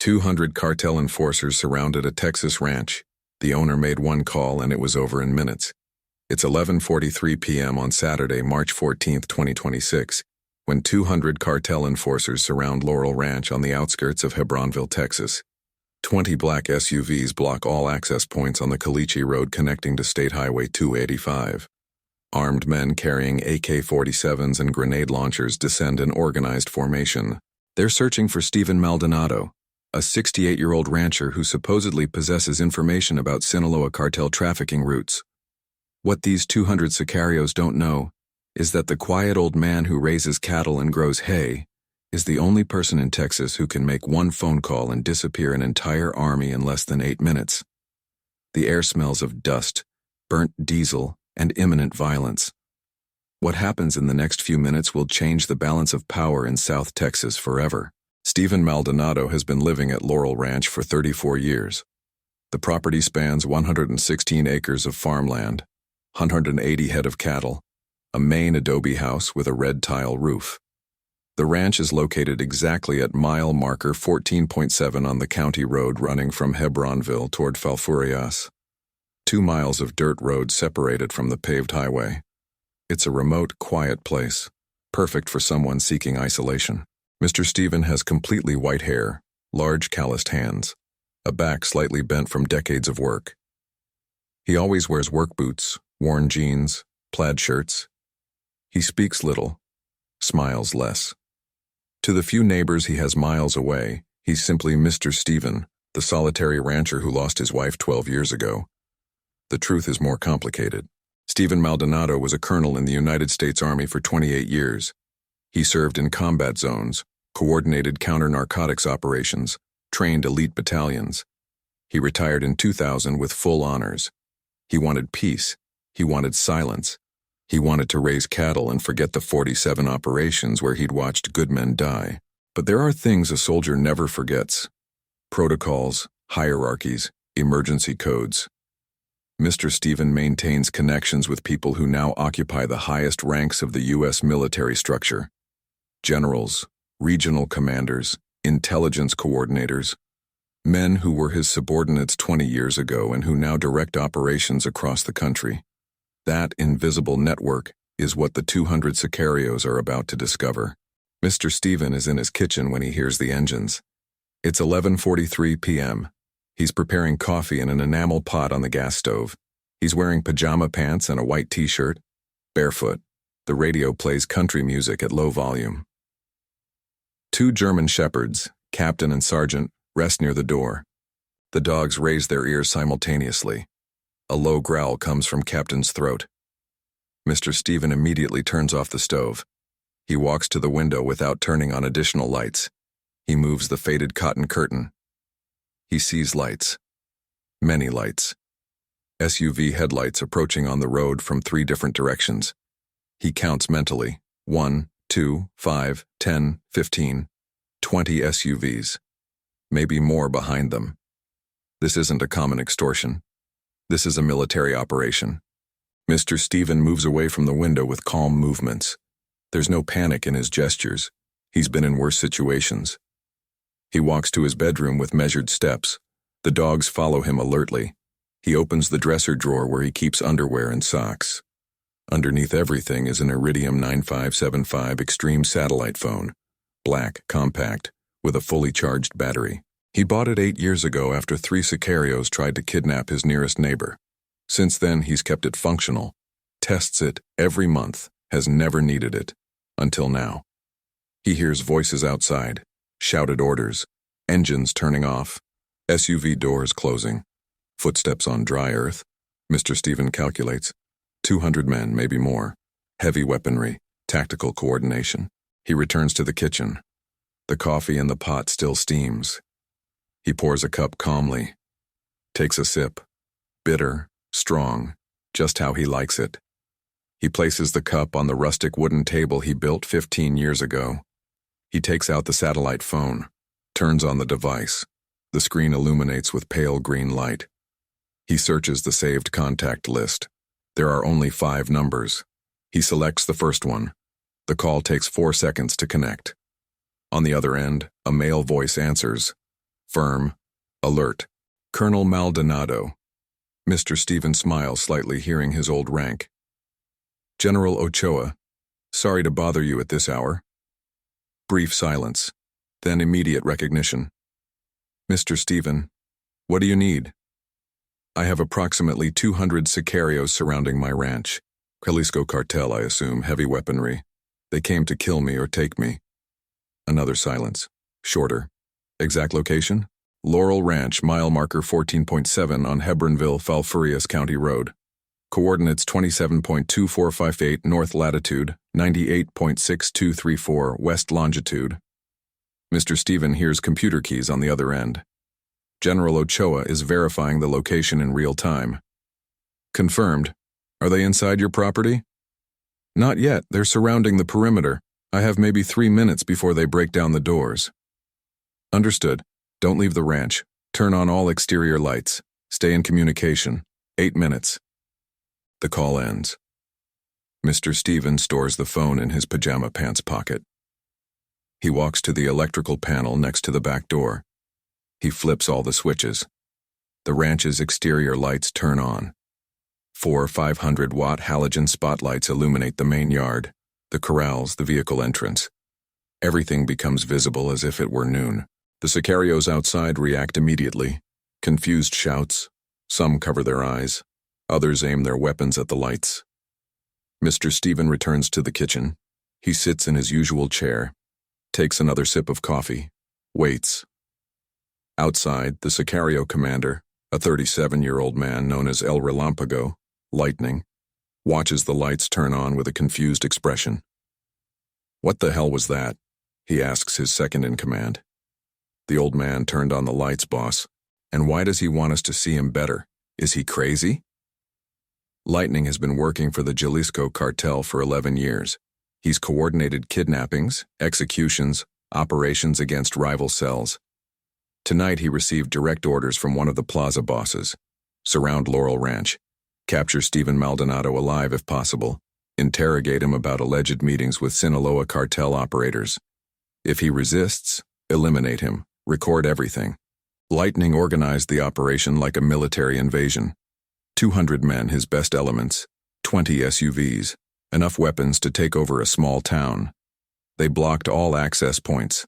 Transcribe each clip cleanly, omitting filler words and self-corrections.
200 cartel enforcers surrounded a Texas ranch. The owner made one call and it was over in minutes. It's 11:43 p.m. on Saturday, March 14, 2026, when 200 cartel enforcers surround Laurel Ranch on the outskirts of Hebronville, Texas. 20 black SUVs block all access points on the Caliche Road connecting to State Highway 285. Armed men carrying AK-47s and grenade launchers descend in organized formation. They're searching for Stephen Maldonado, a 68-year-old rancher who supposedly possesses information about Sinaloa cartel trafficking routes. What these 200 sicarios don't know is that the quiet old man who raises cattle and grows hay is the only person in Texas who can make one phone call and disappear an entire army in less than 8 minutes. The air smells of dust, burnt diesel, and imminent violence. What happens in the next few minutes will change the balance of power in South Texas forever. Stephen Maldonado has been living at Laurel Ranch for 34 years. The property spans 116 acres of farmland, 180 head of cattle, a main adobe house with a red tile roof. The ranch is located exactly at mile marker 14.7 on the county road running from Hebronville toward Falfurrias. 2 miles of dirt road separated from the paved highway. It's a remote, quiet place, perfect for someone seeking isolation. Mr. Stephen has completely white hair, large calloused hands, a back slightly bent from decades of work. He always wears work boots, worn jeans, plaid shirts. He speaks little, smiles less. To the few neighbors he has miles away, he's simply Mr. Stephen, the solitary rancher who lost his wife 12 years ago. The truth is more complicated. Stephen Maldonado was a colonel in the United States Army for 28 years. He served in combat zones, coordinated counter-narcotics operations, trained elite battalions. He retired in 2000 with full honors. He wanted peace. He wanted silence. He wanted to raise cattle and forget the 47 operations where he'd watched good men die. But there are things a soldier never forgets. Protocols, hierarchies, emergency codes. Mr. Stephen maintains connections with people who now occupy the highest ranks of the U.S. military structure. Generals, regional commanders, intelligence coordinators, men who were his subordinates 20 years ago and who now direct operations across the country. That invisible network is what the 200 sicarios are about to discover. Mr. Stephen is in his kitchen when he hears the engines. It's 11:43 p.m. He's preparing coffee in an enamel pot on the gas stove. He's wearing pajama pants and a white t-shirt, barefoot. The radio plays country music at low volume. 2 German shepherds, captain and sergeant, rest near the door. The dogs raise their ears simultaneously. A low growl comes from Captain's throat. Mr. Stephen immediately turns off the stove. He walks to the window without turning on additional lights. He moves the faded cotton curtain. He sees lights. Many lights. SUV headlights approaching on the road from 3 different directions. He counts mentally. 1, 2, 5, 10, 15, 20 SUVs. Maybe more behind them. This isn't a common extortion. This is a military operation. Mr. Stephen moves away from the window with calm movements. There's no panic in his gestures. He's been in worse situations. He walks to his bedroom with measured steps. The dogs follow him alertly. He opens the dresser drawer where he keeps underwear and socks. Underneath everything is an Iridium 9575 Extreme satellite phone, black, compact, with a fully charged battery. He bought it 8 years ago after 3 sicarios tried to kidnap his nearest neighbor. Since then, he's kept it functional, tests it every month, has never needed it, until now. He hears voices outside, shouted orders, engines turning off, SUV doors closing, footsteps on dry earth. Mr. Stephen calculates. 200 men, maybe more. Heavy weaponry, tactical coordination. He returns to the kitchen. The coffee in the pot still steams. He pours a cup calmly, takes a sip. Bitter, strong, just how he likes it. He places the cup on the rustic wooden table he built 15 years ago. He takes out the satellite phone, turns on the device. The screen illuminates with pale green light. He searches the saved contact list. There are only 5 numbers. He selects the first one. The call takes 4 seconds to connect. On the other end, a male voice answers. Firm. Alert. Colonel Maldonado. Mr. Stephen smiles slightly, hearing his old rank. General Ochoa. Sorry to bother you at this hour. Brief silence. Then immediate recognition. Mr. Stephen. What do you need? I have approximately 200 sicarios surrounding my ranch. Jalisco Cartel, I assume, heavy weaponry. They came to kill me or take me. Another silence. Shorter. Exact location? Laurel Ranch, mile marker 14.7 on Hebronville, Falfurrias County Road. Coordinates 27.2458 north latitude, 98.6234 west longitude. Mr. Stephen hears computer keys on the other end. General Ochoa is verifying the location in real time. Confirmed. Are they inside your property? Not yet. They're surrounding the perimeter. I have maybe 3 minutes before they break down the doors. Understood. Don't leave the ranch. Turn on all exterior lights. Stay in communication. 8 minutes. The call ends. Mr. Stephen stores the phone in his pajama pants pocket. He walks to the electrical panel next to the back door. He flips all the switches. The ranch's exterior lights turn on. 4 500-watt halogen spotlights illuminate the main yard, the corrals, the vehicle entrance. Everything becomes visible as if it were noon. The sicarios outside react immediately. Confused shouts. Some cover their eyes. Others aim their weapons at the lights. Mr. Stephen returns to the kitchen. He sits in his usual chair, takes another sip of coffee, waits. Outside, the sicario commander, a 37-year-old man known as El Relampago, Lightning, watches the lights turn on with a confused expression. What the hell was that? He asks his second-in-command. The old man turned on the lights, boss. And why does he want us to see him better? Is he crazy? Lightning has been working for the Jalisco Cartel for 11 years. He's coordinated kidnappings, executions, operations against rival cells. Tonight he received direct orders from one of the plaza bosses. Surround Laurel Ranch. Capture Stephen Maldonado alive if possible. Interrogate him about alleged meetings with Sinaloa cartel operators. If he resists, eliminate him. Record everything. Lightning organized the operation like a military invasion. 200 men, his best elements, 20 SUVs, enough weapons to take over a small town. They blocked all access points,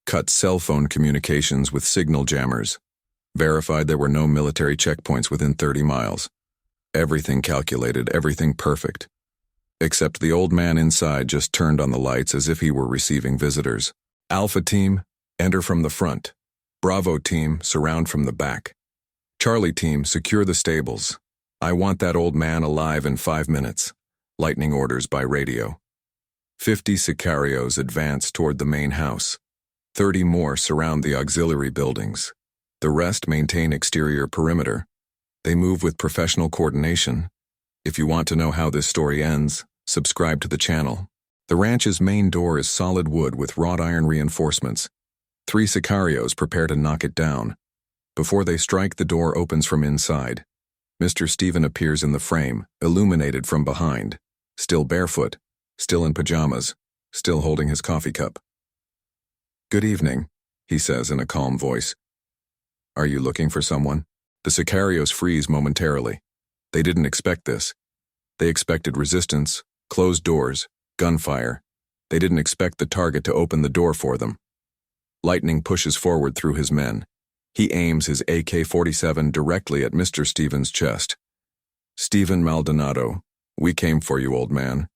cut cell phone communications with signal jammers, verified there were no military checkpoints within 30 miles. Everything calculated, everything perfect. Except the old man inside just turned on the lights as if he were receiving visitors. Alpha team, enter from the front. Bravo team, surround from the back. Charlie team, secure the stables. I want that old man alive in 5 minutes. Lightning orders by radio. 50 sicarios advance toward the main house. 30 more surround the auxiliary buildings. The rest maintain exterior perimeter. They move with professional coordination. If you want to know how this story ends, subscribe to the channel. The ranch's main door is solid wood with wrought iron reinforcements. 3 sicarios prepare to knock it down. Before they strike, the door opens from inside. Mr. Stephen appears in the frame, illuminated from behind. Still barefoot, still in pajamas, still holding his coffee cup. Good evening, he says in a calm voice. Are you looking for someone? The sicarios freeze momentarily. They didn't expect this. They expected resistance, closed doors, gunfire. They didn't expect the target to open the door for them. Lightning pushes forward through his men. He aims his AK-47 directly at Mr. Stephen's chest. Stephen Maldonado, we came for you, old man.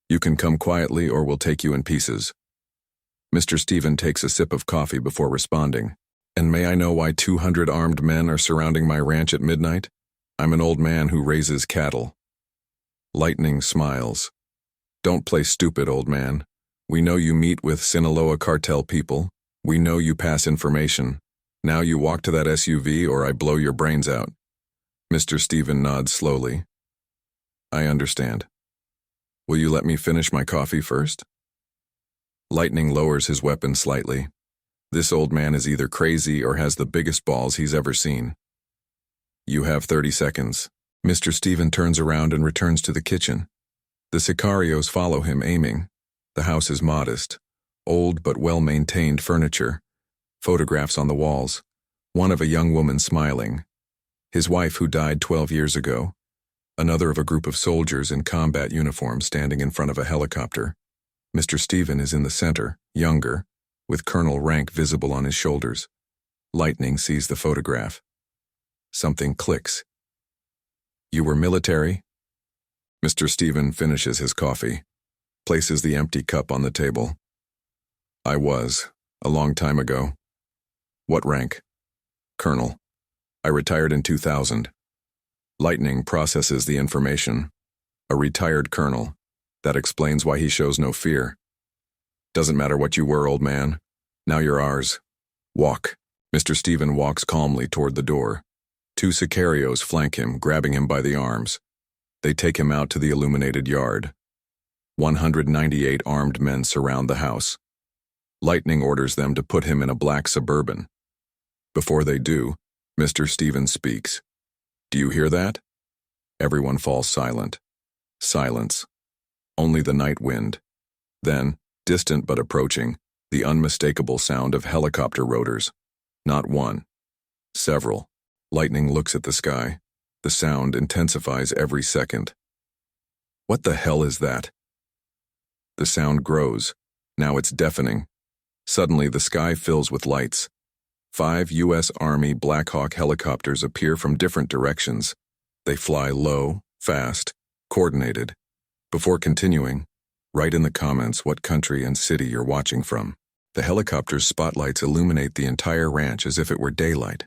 You can come quietly or we'll take you in pieces. Mr. Stephen takes a sip of coffee before responding. And may I know why 200 armed men are surrounding my ranch at midnight? I'm an old man who raises cattle. Lightning smiles. Don't play stupid, old man. We know you meet with Sinaloa cartel people. We know you pass information. Now you walk to that SUV or I blow your brains out. Mr. Stephen nods slowly. I understand. Will you let me finish my coffee first? Lightning lowers his weapon slightly. This old man is either crazy or has the biggest balls he's ever seen. You have 30 seconds. Mr. Stephen turns around and returns to the kitchen. The sicarios follow him, aiming. The house is modest. Old but well-maintained furniture. Photographs on the walls. One of a young woman smiling, his wife who died 12 years ago, another of a group of soldiers in combat uniform standing in front of a helicopter. Mr. Stephen is in the center, younger, with colonel rank visible on his shoulders. Lightning sees the photograph. Something clicks. You were military? Mr. Stephen finishes his coffee, places the empty cup on the table. I was, a long time ago. What rank? Colonel. I retired in 2000. Lightning processes the information. A retired colonel. That explains why he shows no fear. Doesn't matter what you were, old man. Now you're ours. Walk. Mr. Stephen walks calmly toward the door. 2 sicarios flank him, grabbing him by the arms. They take him out to the illuminated yard. 198 armed men surround the house. Lightning orders them to put him in a black Suburban. Before they do, Mr. Stephen speaks. Do you hear that? Everyone falls silent. Silence. Only the night wind. Then, distant but approaching, the unmistakable sound of helicopter rotors. Not one. Several. Lightning looks at the sky. The sound intensifies every second. What the hell is that? The sound grows. Now it's deafening. Suddenly the sky fills with lights. 5 U.S. Army Black Hawk helicopters appear from different directions. They fly low, fast, coordinated. Before continuing, write in the comments what country and city you're watching from. The helicopter's spotlights illuminate the entire ranch as if it were daylight.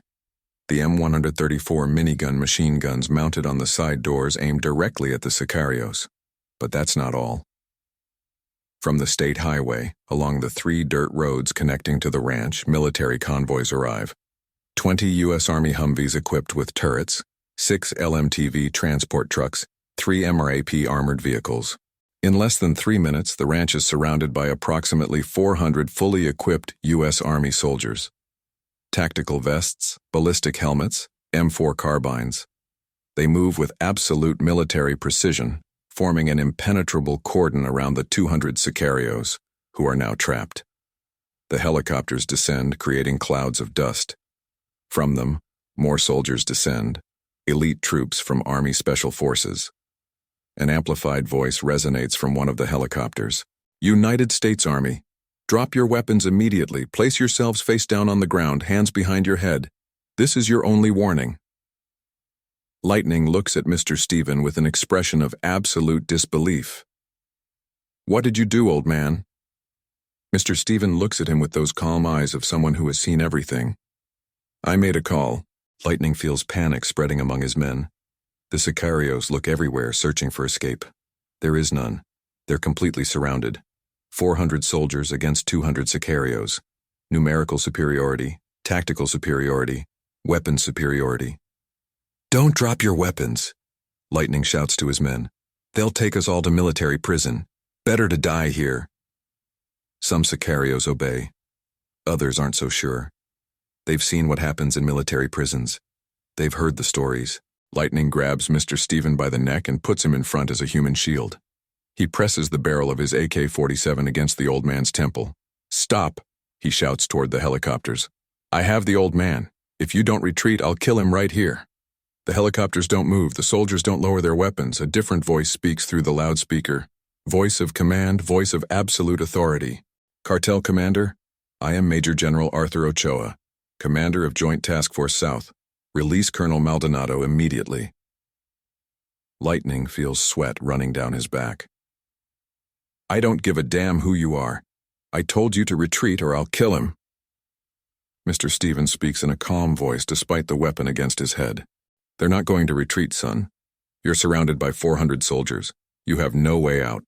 The M134 minigun machine guns mounted on the side doors aim directly at the sicarios. But that's not all. From the state highway, along the 3 dirt roads connecting to the ranch, military convoys arrive. 20 U.S. Army Humvees equipped with turrets, 6 LMTV transport trucks, 3 MRAP armored vehicles. In less than 3 minutes, the ranch is surrounded by approximately 400 fully equipped U.S. Army soldiers. Tactical vests, ballistic helmets, M4 carbines. They move with absolute military precision, forming an impenetrable cordon around the 200 sicarios, who are now trapped. The helicopters descend, creating clouds of dust. From them, more soldiers descend, elite troops from Army Special Forces. An amplified voice resonates from one of the helicopters. United States Army, drop your weapons immediately. Place yourselves face down on the ground, hands behind your head. This is your only warning. Lightning looks at Mr. Stephen with an expression of absolute disbelief. What did you do, old man? Mr. Stephen looks at him with those calm eyes of someone who has seen everything. I made a call. Lightning feels panic spreading among his men. The sicarios look everywhere, searching for escape. There is none. They're completely surrounded. 400 soldiers against 200 sicarios. Numerical superiority, tactical superiority, weapon superiority. Don't drop your weapons, Lightning shouts to his men. They'll take us all to military prison. Better to die here. Some sicarios obey. Others aren't so sure. They've seen what happens in military prisons. They've heard the stories. Lightning grabs Mr. Stephen by the neck and puts him in front as a human shield. He presses the barrel of his AK-47 against the old man's temple. Stop, he shouts toward the helicopters. I have the old man. If you don't retreat, I'll kill him right here. The helicopters don't move. The soldiers don't lower their weapons. A different voice speaks through the loudspeaker. Voice of command, voice of absolute authority. Cartel Commander, I am Major General Arthur Ochoa, Commander of Joint Task Force South. Release Colonel Maldonado immediately. Lightning feels sweat running down his back. I don't give a damn who you are. I told you to retreat or I'll kill him. Mr. Stephen speaks in a calm voice despite the weapon against his head. They're not going to retreat, son. You're surrounded by 400 soldiers. You have no way out.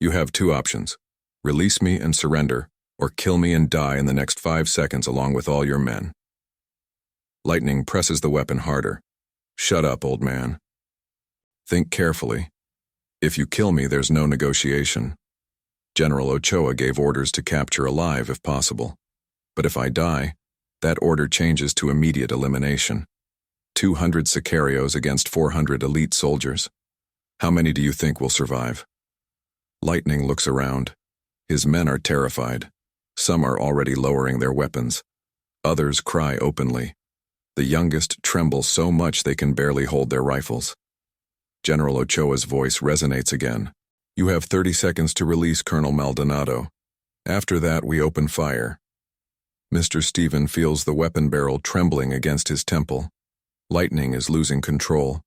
You have 2 options. Release me and surrender, or kill me and die in the next 5 seconds along with all your men. Lightning presses the weapon harder. Shut up, old man. Think carefully. If you kill me, there's no negotiation. General Ochoa gave orders to capture alive if possible. But if I die, that order changes to immediate elimination. 200 sicarios against 400 elite soldiers. How many do you think will survive? Lightning looks around. His men are terrified. Some are already lowering their weapons. Others cry openly. The youngest tremble so much they can barely hold their rifles. General Ochoa's voice resonates again. You have 30 seconds to release Colonel Maldonado. After that, we open fire. Mr. Stephen feels the weapon barrel trembling against his temple. Lightning is losing control.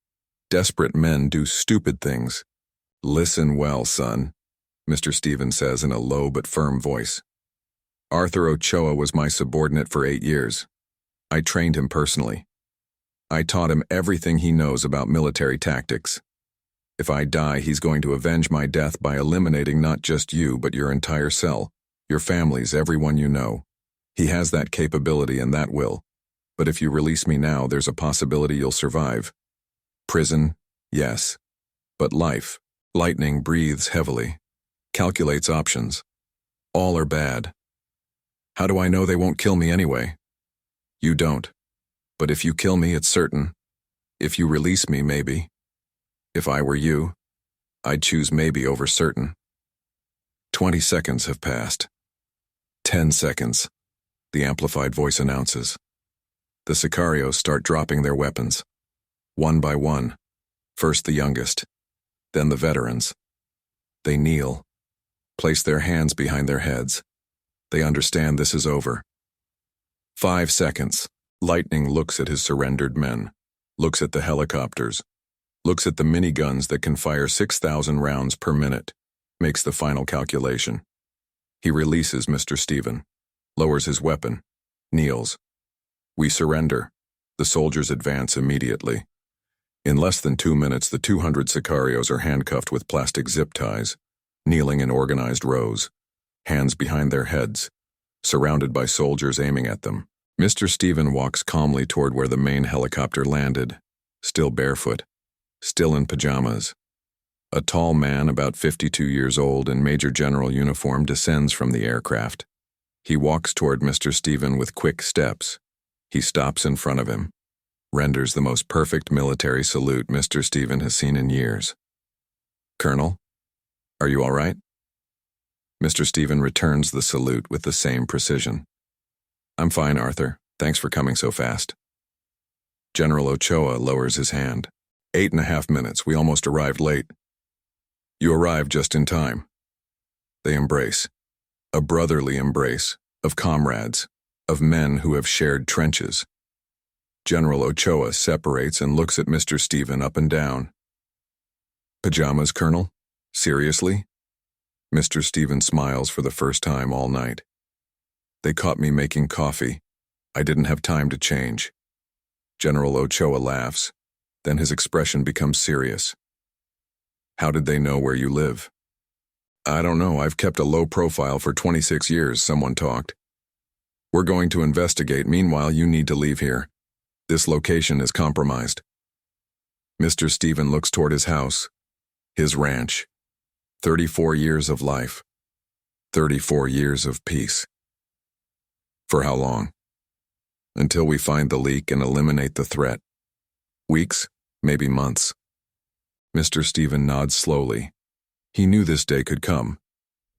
Desperate men do stupid things. Listen well, son, Mr. Stephen says in a low but firm voice. Arthur Ochoa was my subordinate for 8 years. I trained him personally. I taught him everything he knows about military tactics. If I die, he's going to avenge my death by eliminating not just you, but your entire cell, your families, everyone you know. He has that capability and that will. But if you release me now, there's a possibility you'll survive. Prison, yes. But life. Lightning breathes heavily. Calculates options. All are bad. How do I know they won't kill me anyway? You don't. But if you kill me, it's certain. If you release me, maybe. If I were you, I'd choose maybe over certain. 20 seconds have passed. 10 seconds, the amplified voice announces. The sicarios start dropping their weapons. One by one. First the youngest, then the veterans. They kneel, place their hands behind their heads. They understand this is over. 5 seconds. Lightning looks at his surrendered men, looks at the helicopters, looks at the miniguns that can fire 6,000 rounds per minute, makes the final calculation. He releases Mr. Stephen, lowers his weapon, kneels. We surrender. The soldiers advance immediately. In less than 2 minutes, the 200 sicarios are handcuffed with plastic zip ties, kneeling in organized rows, hands behind their heads, surrounded by soldiers aiming at them. Mr. Stephen walks calmly toward where the main helicopter landed, still barefoot, still in pajamas. A tall man, about 52 years old, in Major General uniform, descends from the aircraft. He walks toward Mr. Stephen with quick steps. He stops in front of him, renders the most perfect military salute Mr. Stephen has seen in years. Colonel, are you all right? Mr. Stephen returns the salute with the same precision. I'm fine, Arthur. Thanks for coming so fast. General Ochoa lowers his hand. 8.5 minutes. We almost arrived late. You arrived just in time. They embrace. A brotherly embrace of comrades, of men who have shared trenches. General Ochoa separates and looks at Mr. Stephen up and down. Pajamas, Colonel? Seriously? Mr. Stephen smiles for the first time all night. They caught me making coffee. I didn't have time to change. General Ochoa laughs. Then his expression becomes serious. How did they know where you live? I don't know. I've kept a low profile for 26 years, someone talked. We're going to investigate. Meanwhile, you need to leave here. This location is compromised. Mr. Stephen looks toward his house, his ranch. 34 years of life. 34 years of peace. For how long? Until we find the leak and eliminate the threat. Weeks, maybe months. Mr. Stephen nods slowly. He knew this day could come.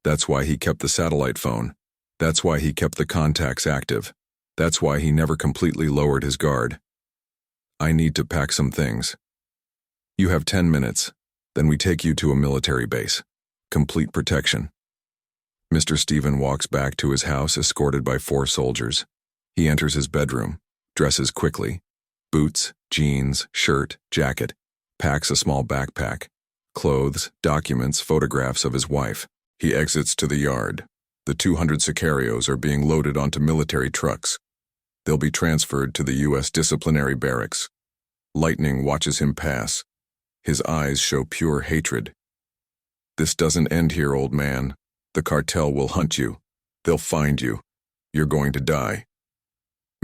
That's why he kept the satellite phone. That's why he kept the contacts active. That's why he never completely lowered his guard. I need to pack some things. You have 10 minutes, then we take you to a military base. Complete protection. Mr. Stephen walks back to his house escorted by 4 soldiers. He enters his bedroom, dresses quickly. Boots, jeans, shirt, jacket. Packs a small backpack. Clothes, documents, photographs of his wife. He exits to the yard. The 200 sicarios are being loaded onto military trucks. They'll be transferred to the U.S. disciplinary barracks. Lightning watches him pass. His eyes show pure hatred. This doesn't end here, old man. The cartel will hunt you. They'll find you. You're going to die.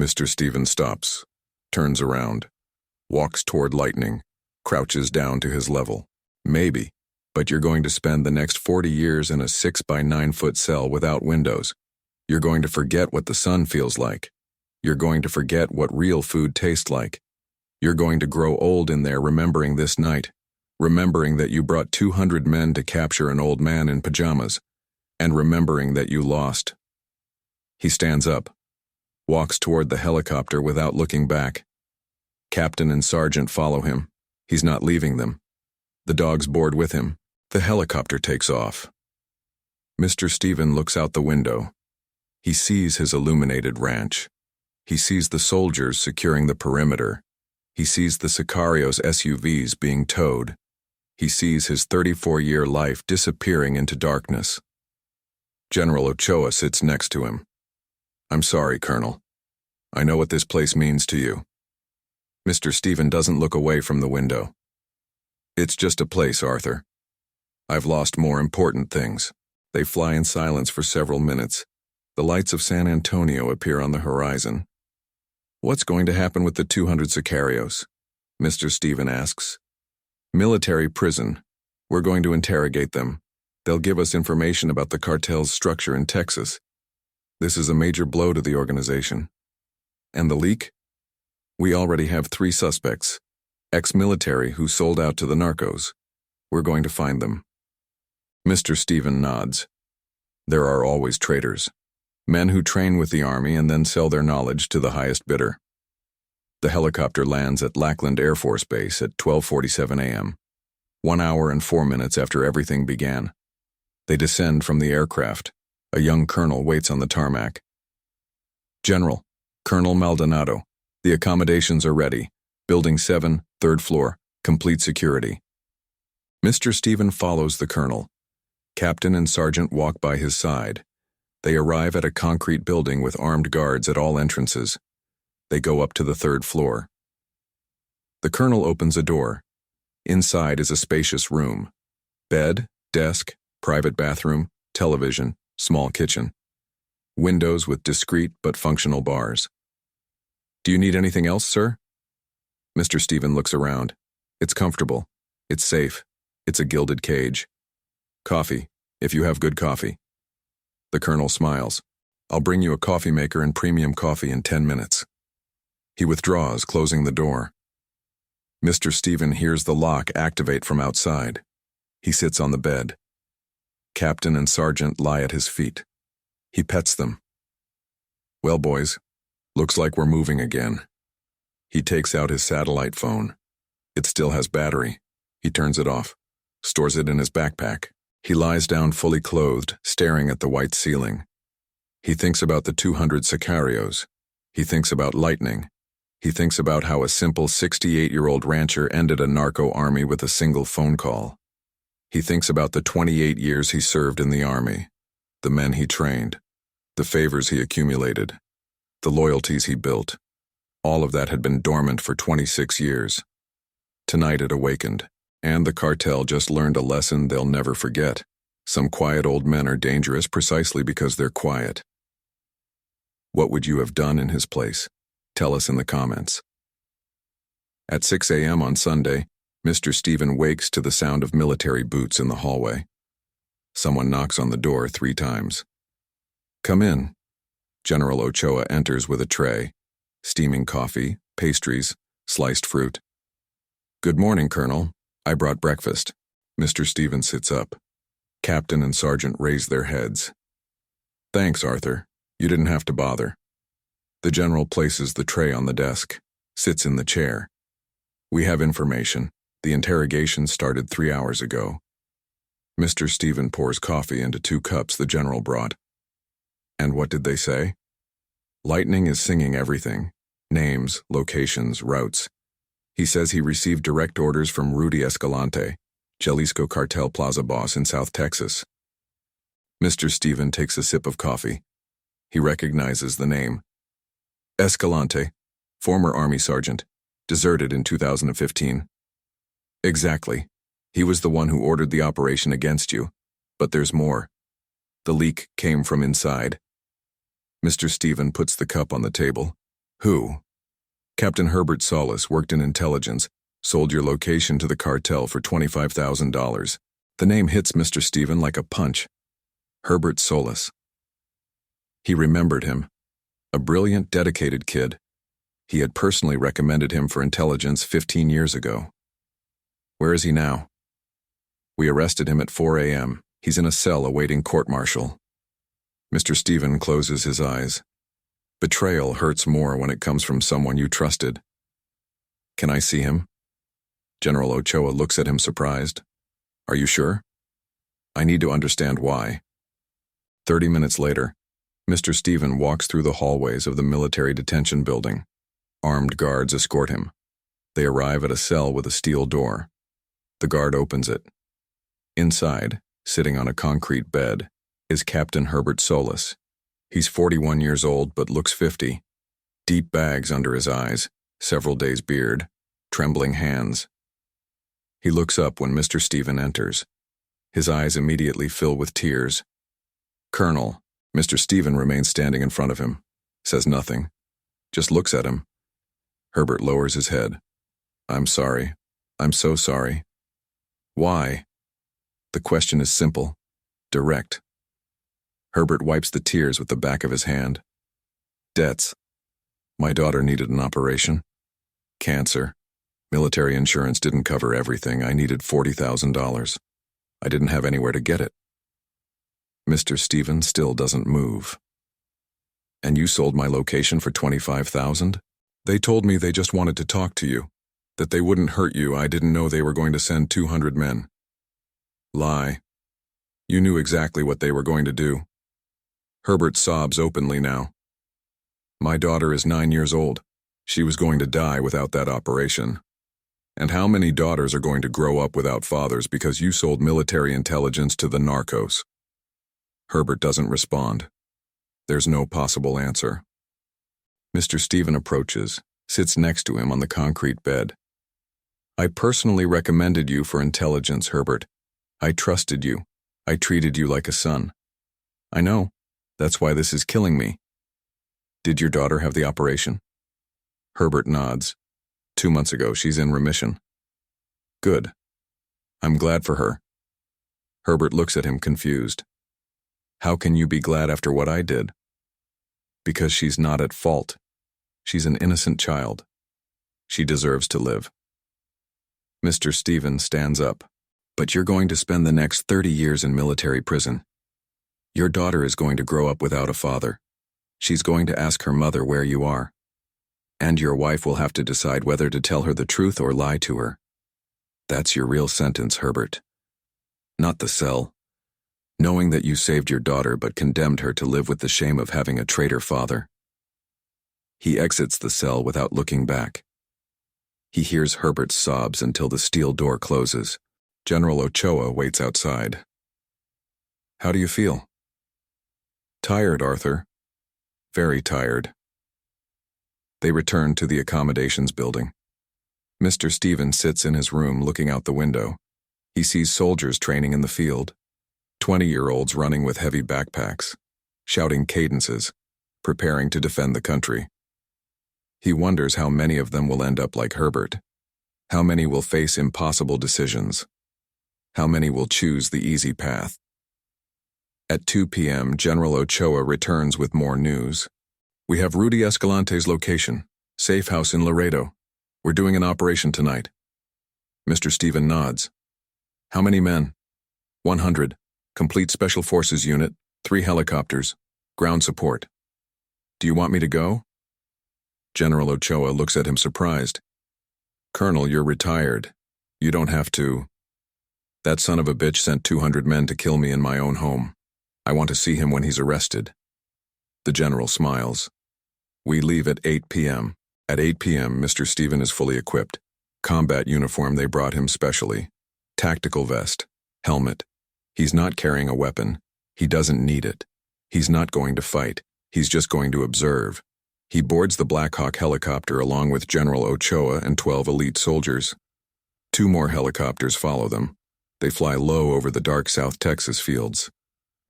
Mr. Stephen stops, turns around, walks toward Lightning, crouches down to his level. Maybe, but you're going to spend the next 40 years in a 6 by 9 foot cell without windows. You're going to forget what the sun feels like. You're going to forget what real food tastes like. You're going to grow old in there remembering this night, remembering that you brought 200 men to capture an old man in pajamas, and remembering that you lost. He stands up, walks toward the helicopter without looking back. Captain and sergeant follow him. He's not leaving them. The dogs board with him. The helicopter takes off. Mr. Stephen looks out the window. He sees his illuminated ranch. He sees the soldiers securing the perimeter. He sees the Sicarios' SUVs being towed. He sees his 34-year life disappearing into darkness. General Ochoa sits next to him. "I'm sorry, Colonel. I know what this place means to you." Mr. Stephen doesn't look away from the window. "It's just a place, Arthur. I've lost more important things." They fly in silence for several minutes. The lights of San Antonio appear on the horizon. "What's going to happen with the 200 Sicarios?" Mr. Stephen asks. "Military prison. We're going to interrogate them. They'll give us information about the cartel's structure in Texas. This is a major blow to the organization." "And the leak?" "We already have 3 suspects, ex-military who sold out to the narcos. We're going to find them." Mr. Stephen nods. There are always traitors. Men who train with the army and then sell their knowledge to the highest bidder. The helicopter lands at Lackland Air Force Base at 12:47 a.m., 1 hour and 4 minutes after everything began. They descend from the aircraft. A young colonel waits on the tarmac. "General, Colonel Maldonado, the accommodations are ready. Building 7, 3rd floor, complete security." Mr. Stephen follows the colonel. Captain and sergeant walk by his side. They arrive at a concrete building with armed guards at all entrances. They go up to the 3rd floor. The colonel opens a door. Inside is a spacious room. Bed, desk, private bathroom, television, small kitchen. Windows with discreet but functional bars. "Do you need anything else, sir?" Mr. Stephen looks around. It's comfortable. It's safe. It's a gilded cage. "Coffee, if you have good coffee." The colonel smiles. "I'll bring you a coffee maker and premium coffee in 10 minutes. He withdraws, closing the door. Mr. Stephen hears the lock activate from outside. He sits on the bed. Captain and sergeant lie at his feet. He pets them. "Well, boys, looks like we're moving again." He takes out his satellite phone. It still has battery. He turns it off, stores it in his backpack. He lies down fully clothed, staring at the white ceiling. He thinks about the 200 Sicarios. He thinks about lightning. He thinks about how a simple 68-year-old rancher ended a narco army with a single phone call. He thinks about the 28 years he served in the army, the men he trained, the favors he accumulated, the loyalties he built. All of that had been dormant for 26 years. Tonight it awakened. And the cartel just learned a lesson they'll never forget. Some quiet old men are dangerous precisely because they're quiet. What would you have done in his place? Tell us in the comments. At 6 a.m. on Sunday, Mr. Stephen wakes to the sound of military boots in the hallway. Someone knocks on the door 3 times. "Come in." General Ochoa enters with a tray. Steaming coffee, pastries, sliced fruit. "Good morning, Colonel. I brought breakfast." Mr. Stephen sits up. Captain and sergeant raise their heads. "Thanks, Arthur. You didn't have to bother." The general places the tray on the desk, sits in the chair. "We have information. The interrogation started 3 hours ago." Mr. Stephen pours coffee into 2 cups the general brought. "And what did they say?" "Lightning is singing everything. Names, locations, routes. He says he received direct orders from Rudy Escalante, Jalisco Cartel Plaza boss in South Texas." Mr. Stephen takes a sip of coffee. He recognizes the name. "Escalante, former Army sergeant, deserted in 2015. "Exactly. He was the one who ordered the operation against you. But there's more. The leak came from inside." Mr. Stephen puts the cup on the table. "Who?" "Captain Herbert Solis worked in intelligence, sold your location to the cartel for $25,000. The name hits Mr. Stephen like a punch. Herbert Solis. He remembered him. A brilliant, dedicated kid. He had personally recommended him for intelligence 15 years ago. Where is he now? We arrested him at 4 a.m. He's in a cell awaiting court-martial. Mr. Stephen closes his eyes. Betrayal hurts more when it comes from someone you trusted. Can I see him? General Ochoa looks at him surprised. Are you sure? I need to understand why. 30 minutes later, Mr. Stephen walks through the hallways of the military detention building. Armed guards escort him. They arrive at a cell with a steel door. The guard opens it. Inside, sitting on a concrete bed, is Captain Herbert Solis. He's 41 years old but looks 50. Deep bags under his eyes, several days' beard, trembling hands. He looks up when Mr. Stephen enters. His eyes immediately fill with tears. Colonel, Mr. Stephen remains standing in front of him, says nothing, just looks at him. Herbert lowers his head. I'm sorry. I'm so sorry. Why? The question is simple, direct. Herbert wipes the tears with the back of his hand. Debts. My daughter needed an operation. Cancer. Military insurance didn't cover everything. I needed $40,000. I didn't have anywhere to get it. Mr. Stephen still doesn't move. And you sold my location for $25,000? They told me they just wanted to talk to you, that they wouldn't hurt you. I didn't know they were going to send 200 men. Lie. You knew exactly what they were going to do. Herbert sobs openly now. My daughter is 9 years old. She was going to die without that operation. And how many daughters are going to grow up without fathers because you sold military intelligence to the narcos? Herbert doesn't respond. There's no possible answer. Mr. Stephen approaches, sits next to him on the concrete bed. I personally recommended you for intelligence, Herbert. I trusted you. I treated you like a son. I know. That's why this is killing me. Did your daughter have the operation? Herbert nods. 2 months ago, she's in remission. Good. I'm glad for her. Herbert looks at him confused. How can you be glad after what I did? Because she's not at fault. She's an innocent child. She deserves to live. Mr. Stephen stands up. But you're going to spend the next 30 years in military prison. Your daughter is going to grow up without a father. She's going to ask her mother where you are. And your wife will have to decide whether to tell her the truth or lie to her. That's your real sentence, Herbert. Not the cell. Knowing that you saved your daughter but condemned her to live with the shame of having a traitor father. He exits the cell without looking back. He hears Herbert's sobs until the steel door closes. General Ochoa waits outside. How do you feel? Tired, Arthur. Very tired. They return to the accommodations building. Mr. Stephen sits in his room looking out the window. He sees soldiers training in the field. 20-year-olds running with heavy backpacks, shouting cadences, preparing to defend the country. He wonders how many of them will end up like Herbert. How many will face impossible decisions? How many will choose the easy path? At 2 p.m., General Ochoa returns with more news. We have Rudy Escalante's location, safe house in Laredo. We're doing an operation tonight. Mr. Stephen nods. How many men? 100. Complete Special Forces unit, 3 helicopters, ground support. Do you want me to go? General Ochoa looks at him surprised. Colonel, you're retired. You don't have to. That son of a bitch sent 200 men to kill me in my own home. I want to see him when he's arrested. The general smiles. We leave at 8 p.m. At 8 p.m., Mr. Stephen is fully equipped. Combat uniform they brought him specially. Tactical vest. Helmet. He's not carrying a weapon. He doesn't need it. He's not going to fight. He's just going to observe. He boards the Black Hawk helicopter along with General Ochoa and 12 elite soldiers. 2 more helicopters follow them. They fly low over the dark South Texas fields.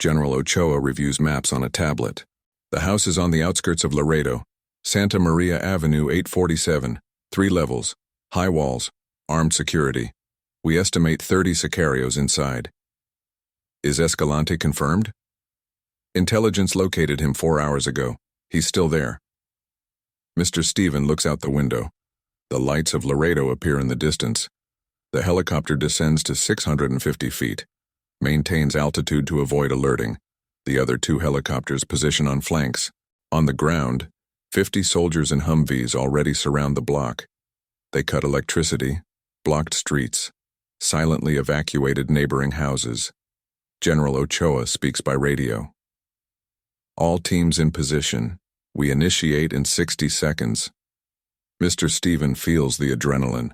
General Ochoa reviews maps on a tablet. The house is on the outskirts of Laredo. Santa Maria Avenue 847, 3 levels, high walls, armed security. We estimate 30 sicarios inside. Is Escalante confirmed? Intelligence located him 4 hours ago. He's still there. Mr. Stephen looks out the window. The lights of Laredo appear in the distance. The helicopter descends to 650 feet, maintains altitude to avoid alerting. The other 2 helicopters position on flanks. On the ground, 50 soldiers in Humvees already surround the block. They cut electricity, blocked streets, silently evacuated neighboring houses. General Ochoa speaks by radio. All teams in position. We initiate in 60 seconds. Mr. Stephen feels the adrenaline.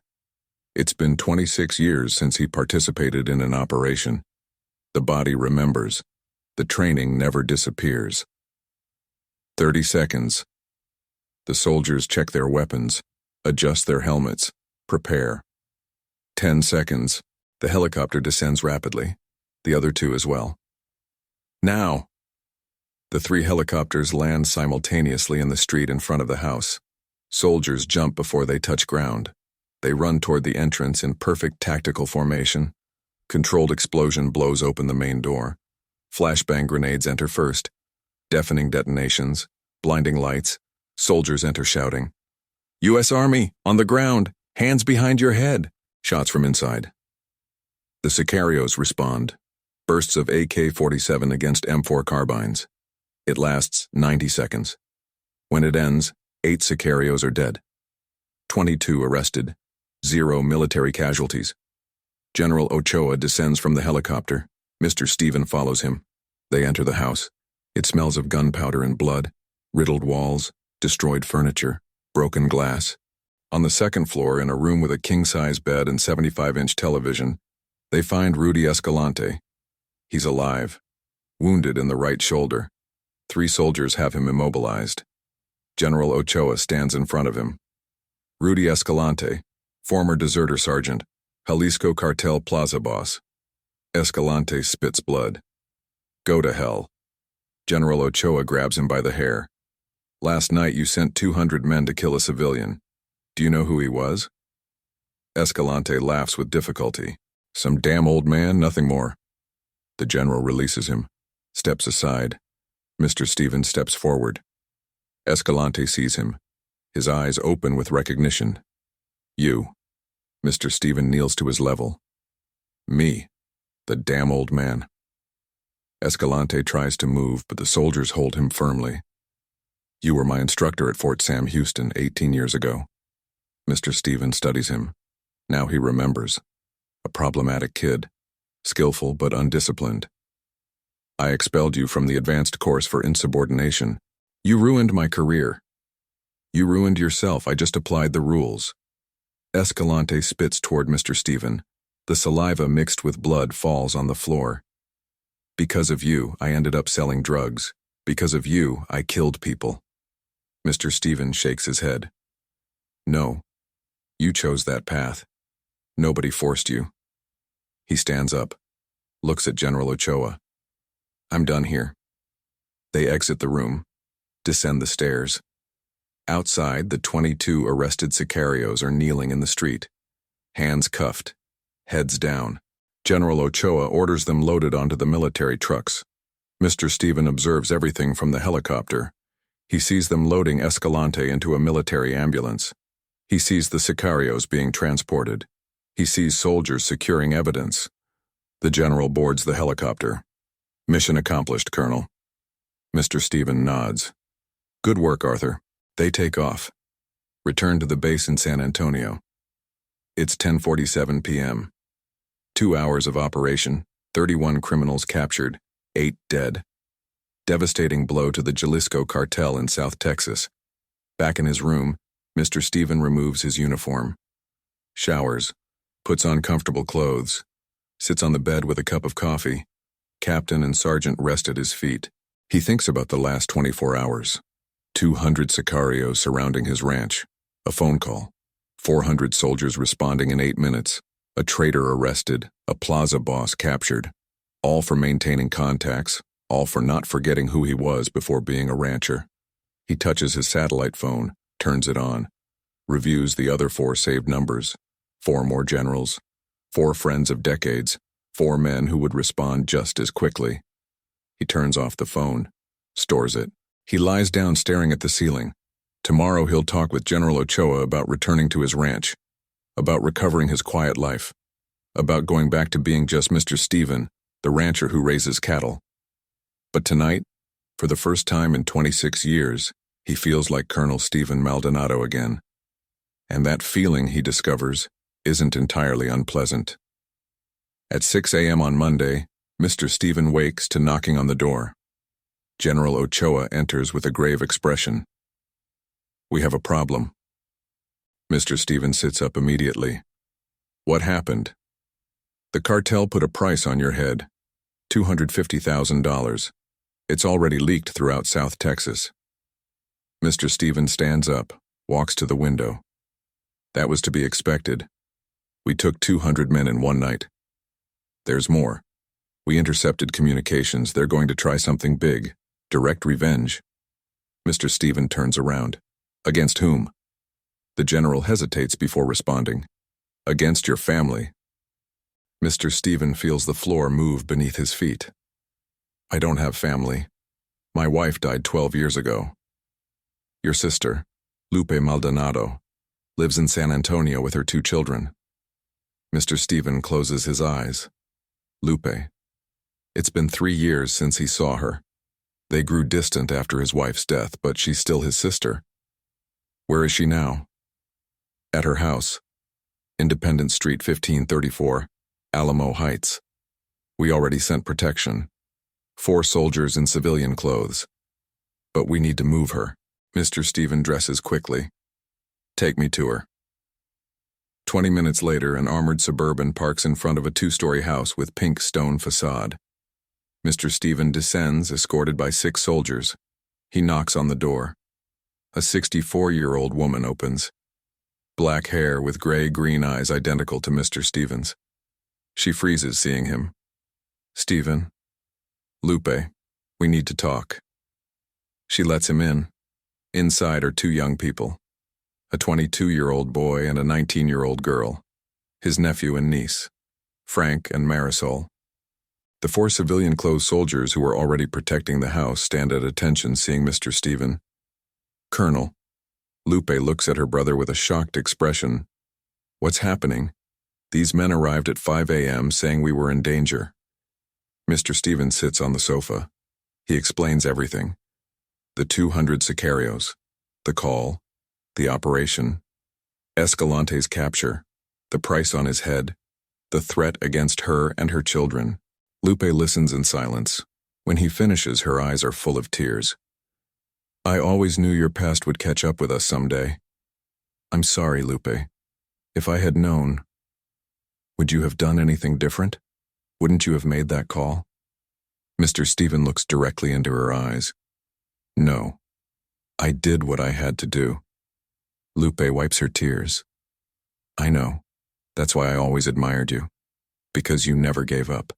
It's been 26 years since he participated in an operation. The body remembers. The training never disappears. 30 seconds. The soldiers check their weapons, adjust their helmets, prepare. 10 seconds. The helicopter descends rapidly. The other two as well. Now! The 3 helicopters land simultaneously in the street in front of the house. Soldiers jump before they touch ground. They run toward the entrance in perfect tactical formation. Controlled explosion blows open the main door. Flashbang grenades enter first. Deafening detonations, blinding lights. Soldiers enter shouting. U.S. Army, on the ground, hands behind your head. Shots from inside. The sicarios respond. Bursts of AK-47 against M4 carbines. It lasts 90 seconds. When it ends, 8 sicarios are dead. 22 arrested. 0 military casualties. General Ochoa descends from the helicopter. Mr. Stephen follows him. They enter the house. It smells of gunpowder and blood, riddled walls, destroyed furniture, broken glass. On the second floor, in a room with a king-size bed and 75-inch television, they find Rudy Escalante. He's alive, wounded in the right shoulder. 3 soldiers have him immobilized. General Ochoa stands in front of him. Rudy Escalante, former deserter sergeant, Jalisco Cartel Plaza boss. Escalante spits blood. Go to hell. General Ochoa grabs him by the hair. Last night you sent 200 men to kill a civilian. Do you know who he was? Escalante laughs with difficulty. Some damn old man, nothing more. The general releases him, steps aside. Mr. Stephen steps forward. Escalante sees him, his eyes open with recognition. You. Mr. Stephen kneels to his level. Me, the damn old man. Escalante tries to move, but the soldiers hold him firmly. You were my instructor at Fort Sam Houston 18 years ago. Mr. Stephen studies him. Now he remembers. A problematic kid, skillful but undisciplined. I expelled you from the advanced course for insubordination. You ruined my career. You ruined yourself. I just applied the rules. Escalante spits toward Mr. Stephen. The saliva mixed with blood falls on the floor. Because of you, I ended up selling drugs. Because of you, I killed people. Mr. Stephen shakes his head. No. You chose that path. Nobody forced you. He stands up, looks at General Ochoa. I'm done here. They exit the room, descend the stairs. Outside, the 22 arrested sicarios are kneeling in the street, hands cuffed, heads down. General Ochoa orders them loaded onto the military trucks. Mr. Stephen observes everything from the helicopter. He sees them loading Escalante into a military ambulance. He sees the sicarios being transported. He sees soldiers securing evidence. The general boards the helicopter. Mission accomplished, Colonel. Mr. Stephen nods. Good work, Arthur. They take off. Return to the base in San Antonio. It's 10:47 p.m. 2 hours of operation, 31 criminals captured, 8 dead. Devastating blow to the Jalisco Cartel in South Texas. Back in his room, Mr. Stephen removes his uniform. Showers, puts on comfortable clothes, sits on the bed with a cup of coffee. Captain and sergeant rest at his feet. He thinks about the last 24 hours. 200 sicarios surrounding his ranch. A phone call. 400 soldiers responding in 8 minutes. A traitor arrested. A plaza boss captured. All for maintaining contacts. All for not forgetting who he was before being a rancher. He touches his satellite phone, turns it on. Reviews the other 4 saved numbers. 4 more generals. 4 friends of decades. 4 men who would respond just as quickly. He turns off the phone, stores it. He lies down staring at the ceiling. Tomorrow he'll talk with General Ochoa about returning to his ranch, about recovering his quiet life, about going back to being just Mr. Stephen, the rancher who raises cattle. But tonight, for the first time in 26 years, he feels like Colonel Stephen Maldonado again. And that feeling, he discovers, isn't entirely unpleasant. At 6 a.m. on Monday, Mr. Stephen wakes to knocking on the door. General Ochoa enters with a grave expression. "We have a problem." Mr. Stephen sits up immediately. "What happened?" "The cartel put a price on your head, $250,000. It's already leaked throughout South Texas." Mr. Stephen stands up, walks to the window. "That was to be expected. We took 200 men in one night. There's more. We intercepted communications. They're going to try something big. Direct revenge." Mr. Stephen turns around. "Against whom?" The general hesitates before responding. "Against your family." Mr. Stephen feels the floor move beneath his feet. "I don't have family. My wife died 12 years ago. Your sister, Lupe Maldonado, lives in San Antonio with her 2 children." Mr. Stephen closes his eyes. "Lupe. It's been 3 years since he saw her. They grew distant after his wife's death, but she's still his sister." "Where is she now?" "At her house. Independence Street 1534, Alamo Heights. We already sent protection. 4 soldiers in civilian clothes. But we need to move her." Mr. Stephen dresses quickly. "Take me to her." 20 minutes later, an armored Suburban parks in front of a 2-story house with pink stone facade. Mr. Stephen descends, escorted by 6 soldiers. He knocks on the door. A 64-year-old woman opens. Black hair with gray-green eyes identical to Mr. Stephen's. She freezes seeing him. "Stephen." "Lupe, we need to talk." She lets him in. Inside are 2 young people. A 22-year-old boy and a 19-year-old girl. His nephew and niece, Frank and Marisol. The 4 civilian-clothed soldiers who were already protecting the house stand at attention seeing Mr. Stephen. "Colonel." Lupe looks at her brother with a shocked expression. "What's happening? These men arrived at 5 a.m. saying we were in danger." Mr. Stephen sits on the sofa. He explains everything. The 200 sicarios, the call, the operation, Escalante's capture, the price on his head, the threat against her and her children. Lupe listens in silence. When he finishes, her eyes are full of tears. "I always knew your past would catch up with us someday. I'm sorry, Lupe. If I had known..." "Would you have done anything different? Wouldn't you have made that call?" Mr. Stephen looks directly into her eyes. "No. I did what I had to do." Lupe wipes her tears. "I know. That's why I always admired you. Because you never gave up.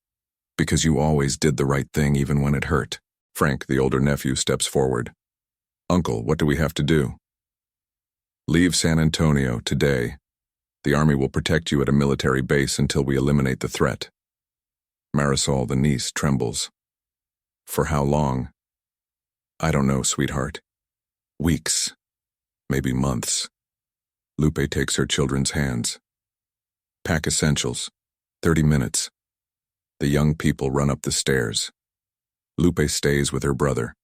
Because you always did the right thing even when it hurt." Frank, the older nephew, steps forward. "Uncle, what do we have to do?" "Leave San Antonio today. The army will protect you at a military base until we eliminate the threat." Marisol, the niece, trembles. "For how long?" "I don't know, sweetheart. Weeks. Maybe months." Lupe takes her children's hands. "Pack essentials. 30 minutes." The young people run up the stairs. Lupe stays with her brother.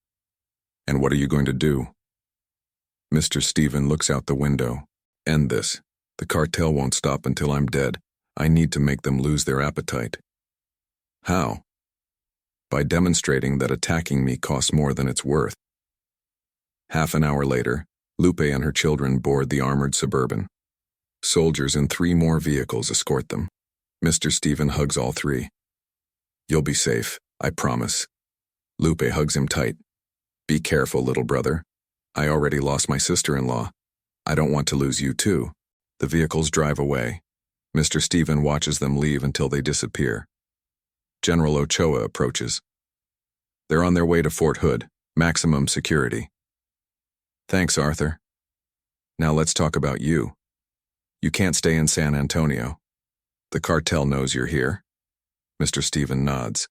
"And what are you going to do?" Mr. Stephen looks out the window. "End this. The cartel won't stop until I'm dead. I need to make them lose their appetite." "How?" "By demonstrating that attacking me costs more than it's worth." Half an hour later, Lupe and her children board the armored Suburban. Soldiers in 3 more vehicles escort them. Mr. Stephen hugs all 3. "You'll be safe, I promise." Lupe hugs him tight. "Be careful, little brother. I already lost my sister-in-law. I don't want to lose you too." The vehicles drive away. Mr. Stephen watches them leave until they disappear. General Ochoa approaches. They're on their way to Fort Hood, maximum security. "Thanks, Arthur. Now let's talk about you. You can't stay in San Antonio. The cartel knows you're here." Mr. Stephen nods.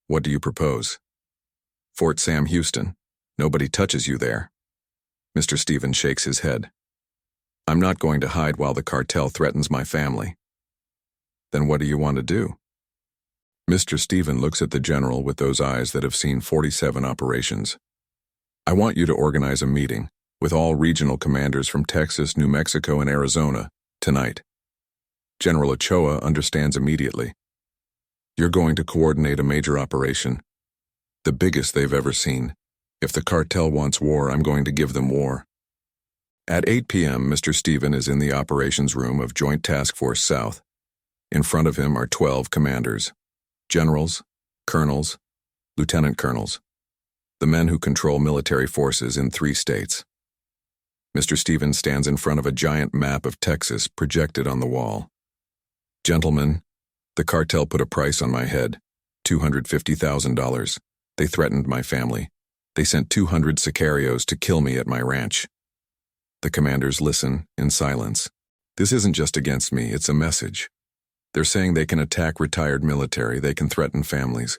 "What do you propose?" "Fort Sam Houston. Nobody touches you there." Mr. Stephen shakes his head. "I'm not going to hide while the cartel threatens my family." "Then what do you want to do?" Mr. Stephen looks at the general with those eyes that have seen 47 operations. "I want you to organize a meeting with all regional commanders from Texas, New Mexico, and Arizona, tonight. General Ochoa understands immediately. You're going to coordinate a major operation, the biggest they've ever seen. If the cartel wants war, I'm going to give them war. At 8 p.m., Mr. Stephen is in the operations room of Joint Task Force South. In front of him are 12 commanders, generals, colonels, lieutenant colonels, the men who control military forces in 3 states. Mr. Stevens stands in front of a giant map of Texas projected on the wall. Gentlemen, the cartel put a price on my head, $250,000. They threatened my family. They sent 200 sicarios to kill me at my ranch. The commanders listen in silence. This isn't just against me, it's a message. They're saying they can attack retired military, they can threaten families,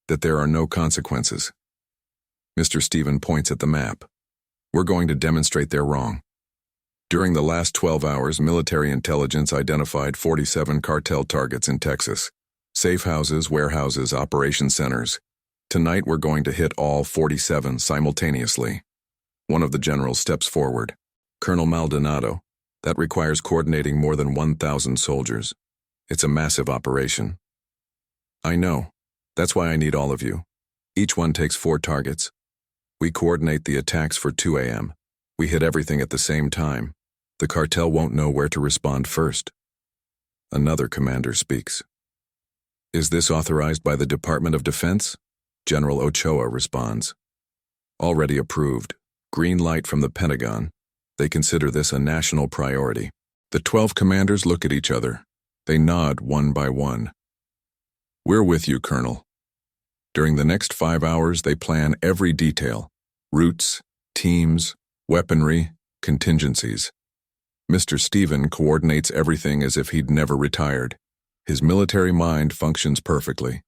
that there are no consequences. Mr. Stephen points at the map. We're going to demonstrate they're wrong. During the last 12 hours, military intelligence identified 47 cartel targets in Texas. Safe houses, warehouses, operation centers. Tonight we're going to hit all 47 simultaneously. One of the generals steps forward. Colonel Maldonado, that requires coordinating more than 1,000 soldiers. It's a massive operation. I know. That's why I need all of you. Each one takes 4 targets. We coordinate the attacks for 2 a.m. We hit everything at the same time. The cartel won't know where to respond first. Another commander speaks. Is this authorized by the Department of Defense? General Ochoa responds. Already approved. Green light from the Pentagon. They consider this a national priority. The 12 commanders look at each other. They nod one by one. We're with you, Colonel. During the next 5 hours, they plan every detail. Routes, teams, weaponry, contingencies. Mr. Stephen coordinates everything as if he'd never retired. His military mind functions perfectly.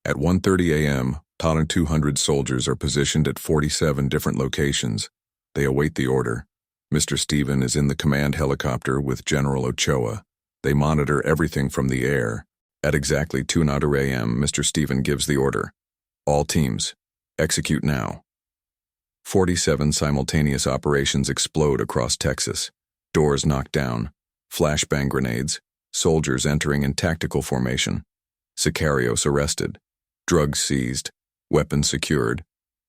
At 1:30 a.m., 200 soldiers are positioned at 47 different locations. They await the order. Mr. Stephen is in the command helicopter with General Ochoa. They monitor everything from the air. At exactly 2:00 a.m., Mr. Stephen gives the order. All teams, execute now. 47 simultaneous operations explode across Texas. Doors knocked down, flashbang grenades, soldiers entering in tactical formation. Sicarios arrested, drugs seized, weapons secured.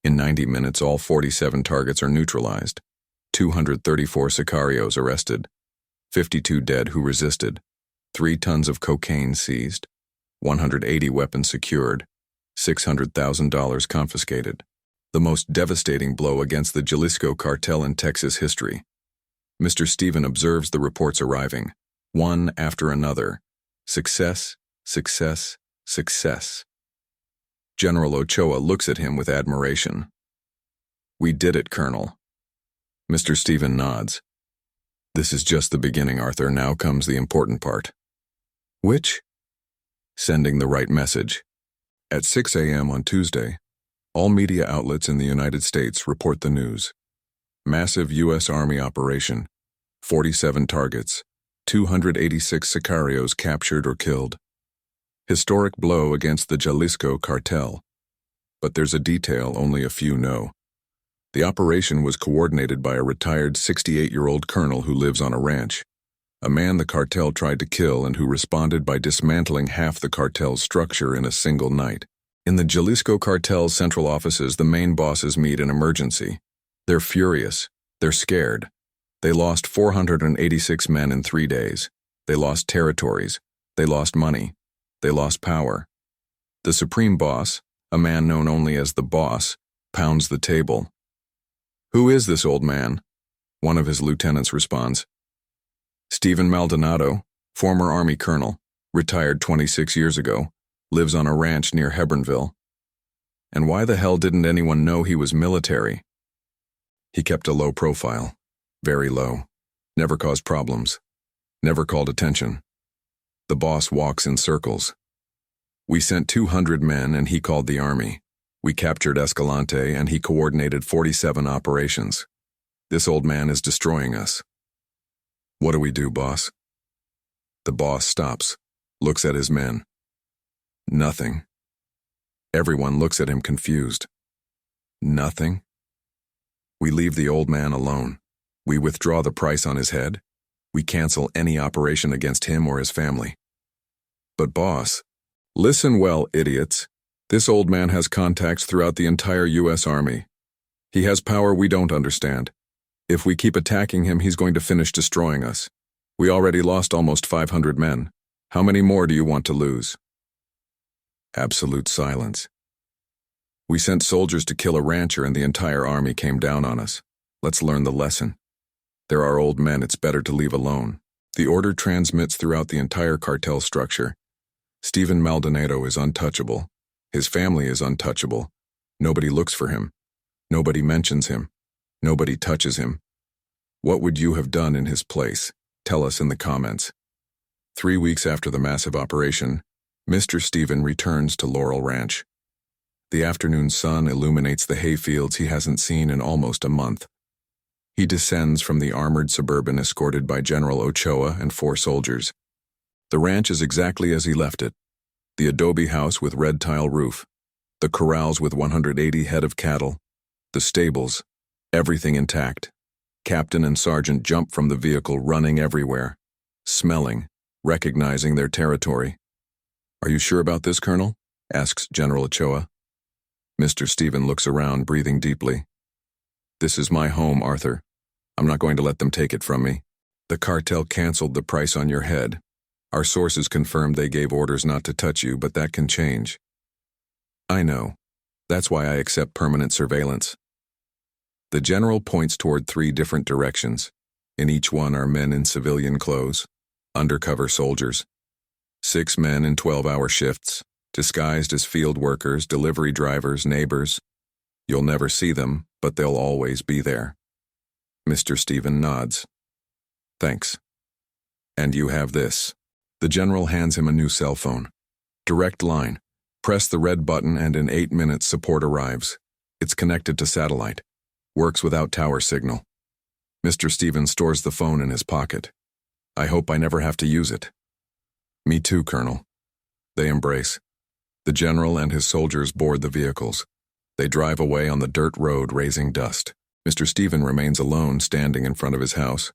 In 90 minutes, all 47 targets are neutralized. 234 sicarios arrested, 52 dead who resisted, 3 tons of cocaine seized, 180 weapons secured, $600,000 confiscated. The most devastating blow against the Jalisco cartel in Texas history. Mr. Stephen observes the reports arriving, one after another. Success, success, success. General Ochoa looks at him with admiration. We did it, Colonel. Mr. Stephen nods. This is just the beginning, Arthur. Now comes the important part. Which? Sending the right message. At 6 a.m. on Tuesday, all media outlets in the United States report the news. Massive U.S. Army operation. 47 targets. 286 sicarios captured or killed. Historic blow against the Jalisco cartel. But there's a detail only a few know. The operation was coordinated by a retired 68-year-old colonel who lives on a ranch, a man the cartel tried to kill and who responded by dismantling half the cartel's structure in a single night. In the Jalisco cartel's central offices, the main bosses meet in emergency. They're furious. They're scared. They lost 486 men in 3 days. They lost territories. They lost money. They lost power. The supreme boss, a man known only as the boss, pounds the table. Who is this old man? One of his lieutenants responds. Stephen Maldonado, former Army colonel, retired 26 years ago, lives on a ranch near Hebronville. And why the hell didn't anyone know he was military? He kept a low profile, very low, never caused problems, never called attention. The boss walks in circles. We sent 200 men and he called the army. We captured Escalante and he coordinated 47 operations. This old man is destroying us. What do we do, boss? The boss stops, looks at his men. Nothing. Everyone looks at him confused. Nothing? We leave the old man alone. We withdraw the price on his head. We cancel any operation against him or his family. But boss, listen well, idiots. This old man has contacts throughout the entire U.S. Army. He has power we don't understand. If we keep attacking him, he's going to finish destroying us. We already lost almost 500 men. How many more do you want to lose? Absolute silence. We sent soldiers to kill a rancher and the entire army came down on us. Let's learn the lesson. There are old men it's better to leave alone. The order transmits throughout the entire cartel structure. Stephen Maldonado is untouchable. His family is untouchable. Nobody looks for him. Nobody mentions him. Nobody touches him. What would you have done in his place? Tell us in the comments. 3 weeks after the massive operation, Mr. Stephen returns to Laurel Ranch. The afternoon sun illuminates the hayfields he hasn't seen in almost a month. He descends from the armored Suburban escorted by General Ochoa and 4 soldiers. The ranch is exactly as he left it. The adobe house with red tile roof, the corrals with 180 head of cattle, the stables, everything intact. Captain and sergeant jump from the vehicle, running everywhere, smelling, recognizing their territory. "Are you sure about this, Colonel?" asks General Ochoa. Mr. Stephen looks around, breathing deeply. "This is my home, Arthur. I'm not going to let them take it from me. The cartel canceled the price on your head. Our sources confirmed they gave orders not to touch you, but that can change." "I know. That's why I accept permanent surveillance." The general points toward 3 different directions. In each one are men in civilian clothes, undercover soldiers. 6 men in 12-hour shifts, disguised as field workers, delivery drivers, neighbors. You'll never see them, but they'll always be there. Mr. Stephen nods. "Thanks. And you have this." The general hands him a new cell phone. "Direct line. Press the red button and in 8 minutes support arrives. It's connected to satellite. Works without tower signal." Mr. Stephen stores the phone in his pocket. "I hope I never have to use it." "Me too, Colonel." They embrace. The general and his soldiers board the vehicles. They drive away on the dirt road, raising dust. Mr. Stephen remains alone, standing in front of his house.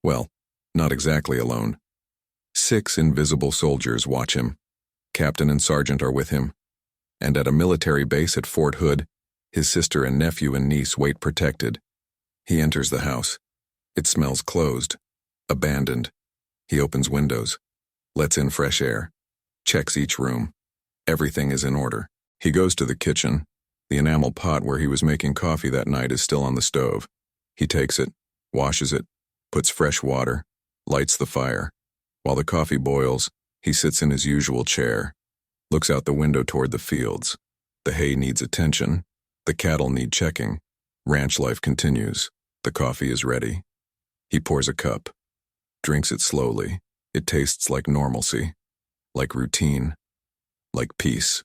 Well, not exactly alone. 6 invisible soldiers watch him. Captain and sergeant are with him. And at a military base at Fort Hood, his sister and nephew and niece wait protected. He enters the house. It smells closed, abandoned. He opens windows, lets in fresh air, checks each room. Everything is in order. He goes to the kitchen. The enamel pot where he was making coffee that night is still on the stove. He takes it, washes it, puts fresh water, lights the fire. While the coffee boils, he sits in his usual chair, looks out the window toward the fields. The hay needs attention. The cattle need checking. Ranch life continues. The coffee is ready. He pours a cup, drinks it slowly. It tastes like normalcy, like routine, like peace.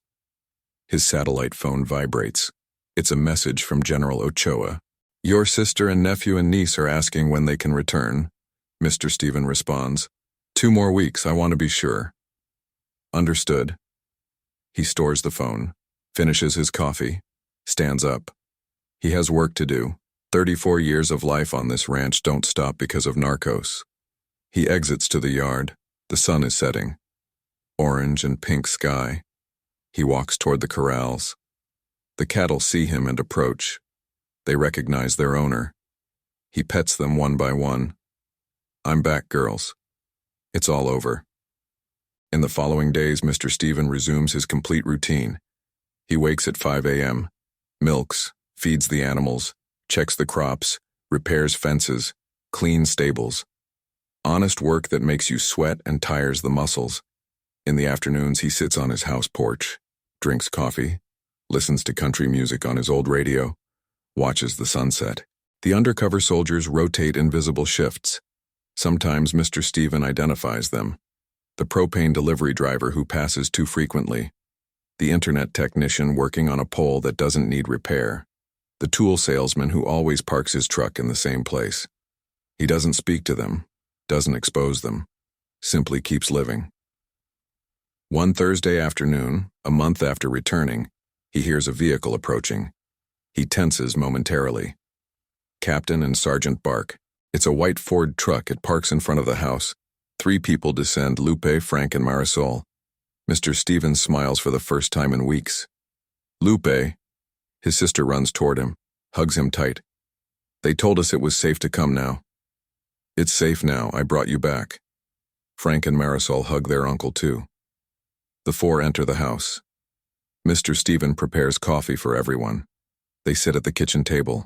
His satellite phone vibrates. It's a message from General Ochoa. "Your sister and nephew and niece are asking when they can return." Mr. Stephen responds. 2 more weeks, I want to be sure." "Understood." He stores the phone, finishes his coffee, stands up. He has work to do. 34 years of life on this ranch don't stop because of narcos. He exits to the yard. The sun is setting. Orange and pink sky. He walks toward the corrals. The cattle see him and approach. They recognize their owner. He pets them one by one. "I'm back, girls. It's all over." In the following days, Mr. Stephen resumes his complete routine. He wakes at 5 a.m., milks, feeds the animals, checks the crops, repairs fences, cleans stables. Honest work that makes you sweat and tires the muscles. In the afternoons, he sits on his house porch, drinks coffee, listens to country music on his old radio, watches the sunset. The undercover soldiers rotate invisible shifts. Sometimes Mr. Stephen identifies them. The propane delivery driver who passes too frequently. The internet technician working on a pole that doesn't need repair. The tool salesman who always parks his truck in the same place. He doesn't speak to them, doesn't expose them, simply keeps living. One Thursday afternoon, a month after returning, he hears a vehicle approaching. He tenses momentarily. Captain and Sergeant bark. It's a white Ford truck. It parks in front of the house. 3 people descend, Lupe, Frank, and Marisol. Mr. Stevens smiles for the first time in weeks. Lupe. His sister runs toward him, hugs him tight. They told us it was safe to come now. It's safe now. I brought you back. Frank and Marisol hug their uncle too. The 4 enter the house. Mr. Stephen prepares coffee for everyone. They sit at the kitchen table,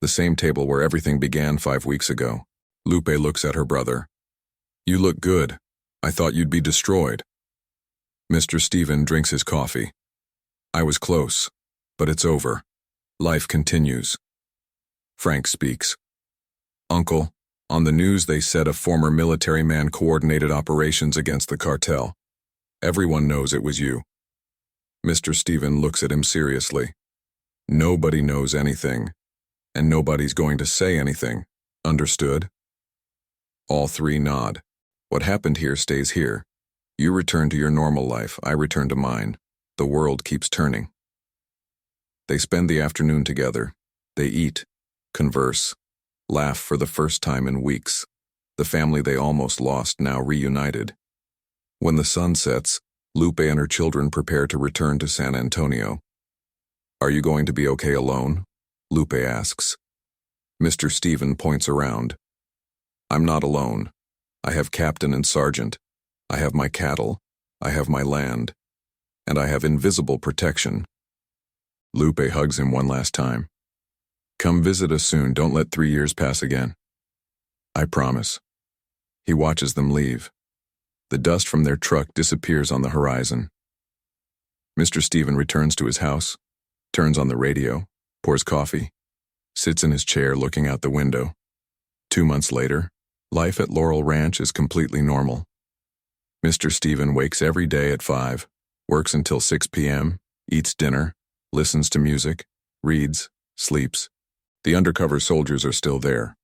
the same table where everything began 5 weeks ago. Lupe looks at her brother. You look good. I thought you'd be destroyed. Mr. Stephen drinks his coffee. I was close, but it's over. Life continues. Frank speaks. Uncle, on the news they said a former military man coordinated operations against the cartel. Everyone knows it was you. Mr. Stephen looks at him seriously. Nobody knows anything, and nobody's going to say anything. Understood? All 3 nod. What happened here stays here. You return to your normal life, I return to mine. The world keeps turning. They spend the afternoon together. They eat, converse, laugh for the first time in weeks. The family they almost lost now reunited. When the sun sets, Lupe and her children prepare to return to San Antonio. Are you going to be okay alone? Lupe asks. Mr. Stephen points around. I'm not alone. I have Captain and Sergeant. I have my cattle. I have my land. And I have invisible protection. Lupe hugs him one last time. Come visit us soon. Don't let 3 years pass again. I promise. He watches them leave. The dust from their truck disappears on the horizon. Mr. Stephen returns to his house, turns on the radio, pours coffee, sits in his chair looking out the window. 2 months later, life at Laurel Ranch is completely normal. Mr. Stephen wakes every day at 5, works until 6 p.m., eats dinner, listens to music, reads, sleeps. The undercover soldiers are still there,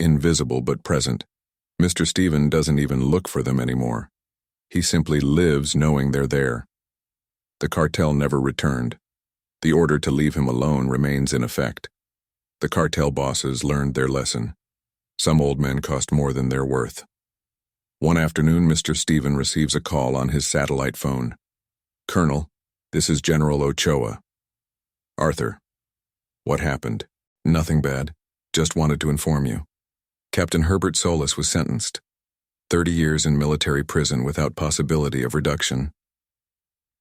invisible but present. Mr. Stephen doesn't even look for them anymore. He simply lives knowing they're there. The cartel never returned. The order to leave him alone remains in effect. The cartel bosses learned their lesson. Some old men cost more than they're worth. One afternoon, Mr. Stephen receives a call on his satellite phone. Colonel, this is General Ochoa. Arthur. What happened? Nothing bad. Just wanted to inform you. Captain Herbert Solis was sentenced. 30 years in military prison without possibility of reduction.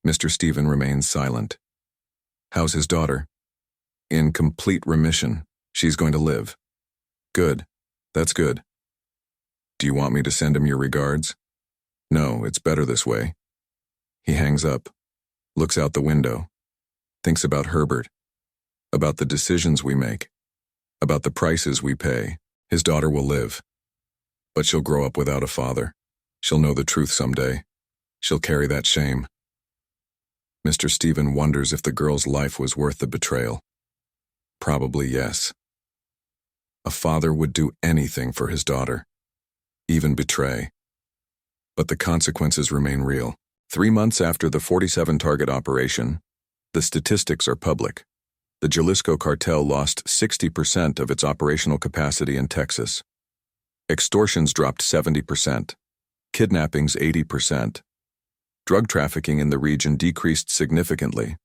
Mr. Stephen remains silent. How's his daughter? In complete remission. She's going to live. Good. That's good. Do you want me to send him your regards? No, it's better this way. He hangs up, looks out the window, thinks about Herbert, about the decisions we make, about the prices we pay. His daughter will live, but she'll grow up without a father. She'll know the truth someday. She'll carry that shame. Mr. Stephen wonders if the girl's life was worth the betrayal. Probably yes. A father would do anything for his daughter, even betray. But the consequences remain real. 3 months after the 47 target operation, the statistics are public. The Jalisco cartel lost 60% of its operational capacity in Texas. Extortions dropped 70%. Kidnappings 80%. Drug trafficking in the region decreased significantly,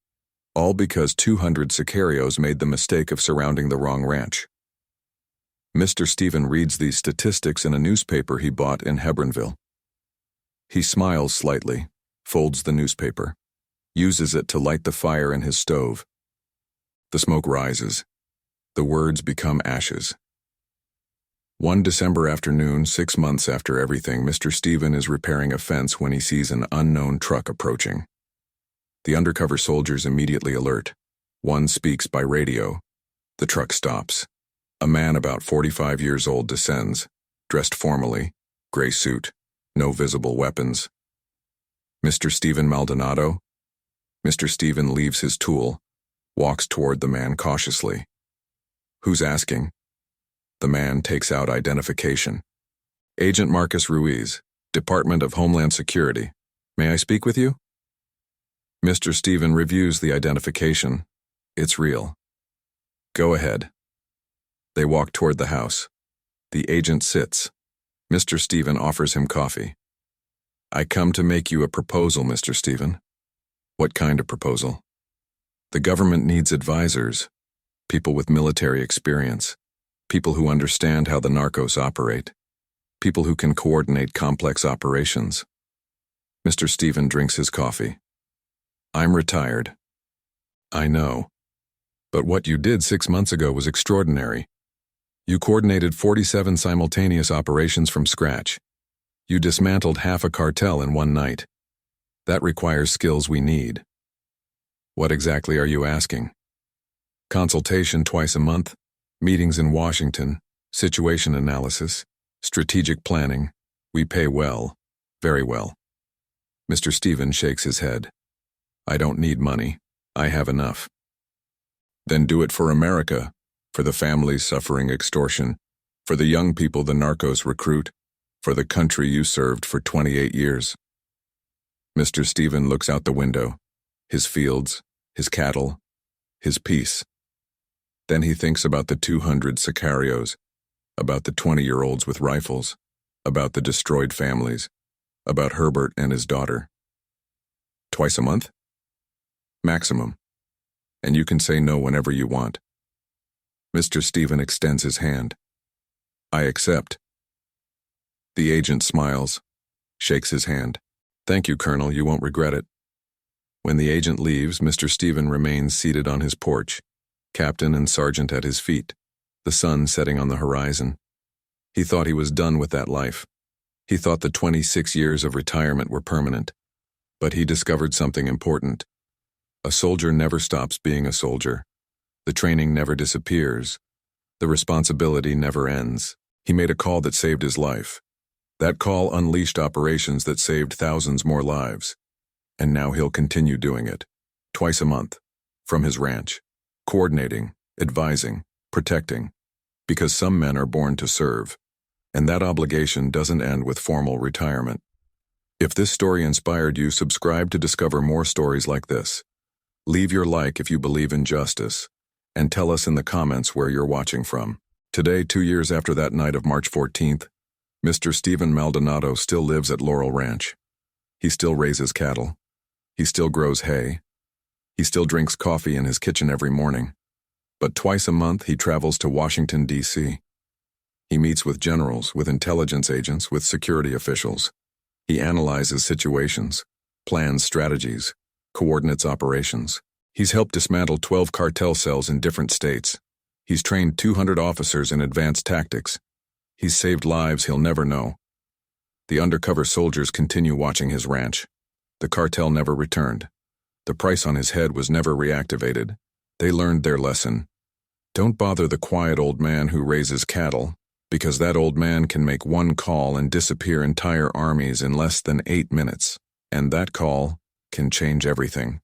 all because 200 sicarios made the mistake of surrounding the wrong ranch. Mr. Stephen reads these statistics in a newspaper he bought in Hebronville. He smiles slightly, folds the newspaper, uses it to light the fire in his stove. The smoke rises. The words become ashes. One December afternoon, 6 months after everything, Mr. Stephen is repairing a fence when he sees an unknown truck approaching. The undercover soldiers immediately alert. One speaks by radio. The truck stops. A man about 45 years old descends, dressed formally, gray suit, no visible weapons. Mr. Stephen Maldonado? Mr. Stephen leaves his tool, walks toward the man cautiously. Who's asking? The man takes out identification. Agent Marcus Ruiz, Department of Homeland Security. May I speak with you? Mr. Stephen reviews the identification. It's real. Go ahead. They walk toward the house. The agent sits. Mr. Stephen offers him coffee. "I come to make you a proposal, Mr. Stephen." "What kind of proposal?" "The government needs advisors, people with military experience, people who understand how the narcos operate, people who can coordinate complex operations." Mr. Stephen drinks his coffee. "I'm retired." "I know. But what you did 6 months ago was extraordinary. You coordinated 47 simultaneous operations from scratch. You dismantled half a cartel in one night. That requires skills we need." "What exactly are you asking?" "Consultation twice a month, meetings in Washington, situation analysis, strategic planning. We pay well, very well." Mr. Stephen shakes his head. "I don't need money. I have enough." "Then do it for America, for the families suffering extortion, for the young people the narcos recruit, for the country you served for 28 years. Mr. Stephen looks out the window, his fields, his cattle, his peace. Then he thinks about the 200 sicarios, about the 20-year-olds with rifles, about the destroyed families, about Herbert and his daughter. "Twice a month?" "Maximum. And you can say no whenever you want." Mr. Stephen extends his hand. "I accept." The agent smiles, shakes his hand. "Thank you, Colonel, you won't regret it." When the agent leaves, Mr. Stephen remains seated on his porch, captain and sergeant at his feet, the sun setting on the horizon. He thought he was done with that life. He thought the 26 years of retirement were permanent. But he discovered something important. A soldier never stops being a soldier. The training never disappears. The responsibility never ends. He made a call that saved his life. That call unleashed operations that saved thousands more lives. And now he'll continue doing it, twice a month, from his ranch, coordinating, advising, protecting, because some men are born to serve, and that obligation doesn't end with formal retirement. If this story inspired you, subscribe to discover more stories like this. Leave your like if you believe in justice, and tell us in the comments where you're watching from. Today, 2 years after that night of March 14th, Mr. Stephen Maldonado still lives at Laurel Ranch. He still raises cattle. He still grows hay. He still drinks coffee in his kitchen every morning. But twice a month he travels to Washington, D.C. He meets with generals, with intelligence agents, with security officials. He analyzes situations, plans strategies, coordinates operations. He's helped dismantle 12 cartel cells in different states. He's trained 200 officers in advanced tactics. He's saved lives he'll never know. The undercover soldiers continue watching his ranch. The cartel never returned. The price on his head was never reactivated. They learned their lesson. Don't bother the quiet old man who raises cattle, because that old man can make one call and disappear entire armies in less than 8 minutes. And that call can change everything.